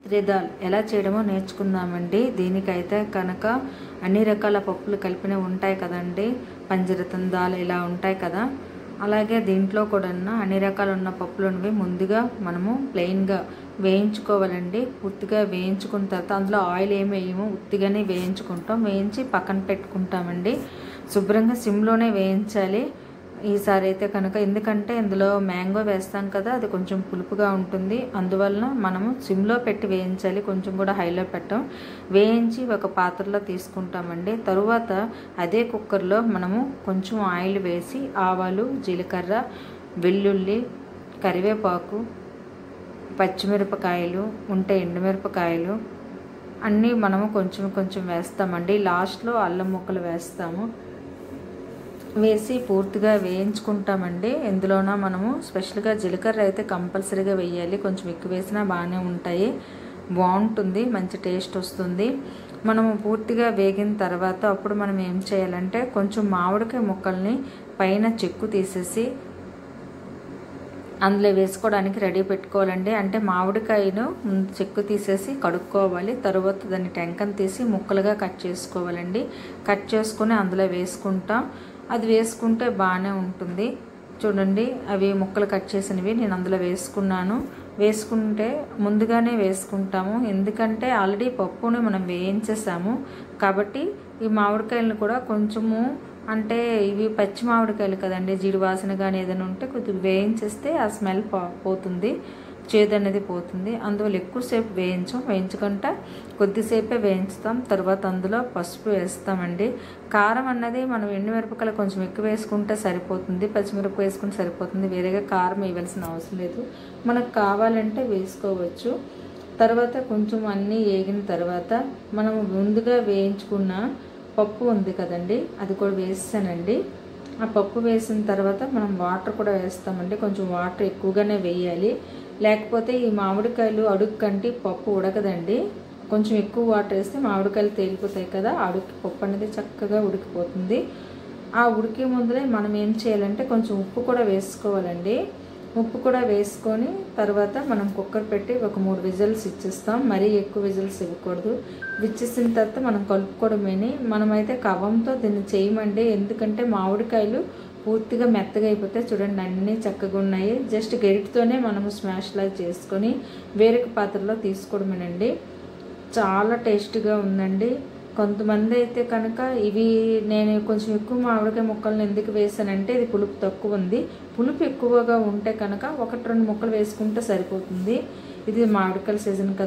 త్రిదాల్ ఎలా చేయడమో నేర్చుకుందామండి. దీనికైతే కనుక అన్ని రకాల పప్పులు కలిపినవి ఉంటాయి కదండి. పంజరతం దాల్ ఇలా ఉంటాయి కదా, అలాగే దీంట్లో కూడా అన్ని రకాలు ఉన్న పప్పులు ముందుగా మనము ప్లెయిన్గా వేయించుకోవాలండి. పూర్తిగా వేయించుకున్న తర్వాత అందులో ఆయిల్ ఏమి వేయము, ఉత్తిగానే వేయించుకుంటాం. వేయించి పక్కన పెట్టుకుంటామండి. శుభ్రంగా సిమ్లోనే వేయించాలి ఈసారి అయితే కనుక, ఎందుకంటే ఇందులో మ్యాంగో వేస్తాం కదా, అది కొంచెం పులుపుగా ఉంటుంది. అందువలన మనము సిమ్లో పెట్టి వేయించాలి, కొంచెం కూడా హైలో పెట్టాం. వేయించి ఒక పాత్రలో తీసుకుంటామండి. తరువాత అదే కుక్కర్లో మనము కొంచెం ఆయిల్ వేసి ఆవాలు, జీలకర్ర, వెల్లుల్లి, కరివేపాకు, పచ్చిమిరపకాయలు ఉంటే ఎండుమిరపకాయలు అన్నీ మనము కొంచెం కొంచెం వేస్తామండి. లాస్ట్లో అల్లం ముక్కలు వేస్తాము. వేసి పూర్తిగా వేయించుకుంటామండి. ఇందులోన మనము స్పెషల్గా జీలకర్ర అయితే కంపల్సరీగా వేయాలి. కొంచెం ఎక్కువ వేసినా బాగానే ఉంటాయి, బాగుంటుంది, మంచి టేస్ట్ వస్తుంది. మనము పూర్తిగా వేగిన తర్వాత అప్పుడు మనం ఏం చేయాలంటే కొంచెం మామిడికాయ ముక్కల్ని పైన చెక్కు తీసేసి అందులో వేసుకోవడానికి రెడీ పెట్టుకోవాలండి. అంటే మామిడికాయను చెక్కు తీసేసి కడుక్కోవాలి. తర్వాత దాన్ని టెంకను తీసి ముక్కలుగా కట్ చేసుకోవాలండి. కట్ చేసుకుని అందులో వేసుకుంటాం. అది వేసుకుంటే బాగానే ఉంటుంది. చూడండి, అవి ముక్కలు కట్ చేసినవి నేను అందులో వేసుకున్నాను. వేసుకుంటే ముందుగానే వేసుకుంటాము, ఎందుకంటే ఆల్రెడీ పప్పుని మనం వేయించేసాము కాబట్టి. ఈ మామిడికాయలను కూడా కొంచెము, అంటే ఇవి పచ్చి మామిడికాయలు కదండి, జీడి వాసన కానీ ఏదైనా ఉంటే కొద్దిగా వేయించేస్తే ఆ స్మెల్ పోతుంది, చేదు అనేది పోతుంది. అందువల్ల ఎక్కువసేపు వేయించకుండా కొద్దిసేపే వేయించుతాం. తర్వాత అందులో పసుపు వేస్తామండి. కారం అన్నది మనం ఎండుమిరపకాయలు కొంచెం ఎక్కువ వేసుకుంటే సరిపోతుంది, పచ్చిమిరపకాయ వేసుకుంటే సరిపోతుంది. వేరేగా కారం వేయవలసిన అవసరం లేదు, మనకు కావాలంటే వేసుకోవచ్చు. తర్వాత కొంచెం అన్నీ వేగిన తర్వాత మనం ముందుగా వేయించుకున్న పప్పు ఉంది కదండి, అది కూడా వేసానండి. ఆ పప్పు వేసిన తర్వాత మనం వాటర్ కూడా వేస్తామండి. కొంచెం వాటర్ ఎక్కువగానే వేయాలి, లేకపోతే ఈ మామిడికాయలు అడుగు కంటి పప్పు ఉడకదండి. కొంచెం ఎక్కువ వాటర్ వేస్తే మామిడికాయలు తేలిపోతాయి కదా, అడుగు పప్పు అనేది చక్కగా ఉడికిపోతుంది. ఆ ఉడికే ముందులే మనం ఏం చేయాలంటే కొంచెం ఉప్పు కూడా వేసుకోవాలండి. ఉప్పు కూడా వేసుకొని తర్వాత మనం కుక్కర్ పెట్టి ఒక 3 విజిల్స్ ఇచ్చేస్తాం. మరీ ఎక్కువ విజిల్స్ ఇవ్వకూడదు. ఇచ్చేసిన తర్వాత మనం కలుపుకోవడమేని. మనమైతే కవ్వంతో దీన్ని చేయమండి, ఎందుకంటే మామిడికాయలు పూర్తిగా మెత్తగా అయిపోతే చూడండి అన్నీ చక్కగా ఉన్నాయి. జస్ట్ గరిటతోనే మనము స్మాష్లా చేసుకొని వేరొక పాత్రలో తీసుకోవడమేనండి. చాలా టేస్ట్గా ఉందండి. కొంతమంది అయితే కనుక ఇవి నేను కొంచెం ఎక్కువ మామిడికాయ ముక్కలను ఎందుకు వేసానంటే ఇది పులుపు తక్కువ ఉంది. పులుపు ఎక్కువగా ఉంటే కనుక 1-2 ముక్కలు వేసుకుంటే సరిపోతుంది. ఇది మామిడికాయల సీజన్ కదా.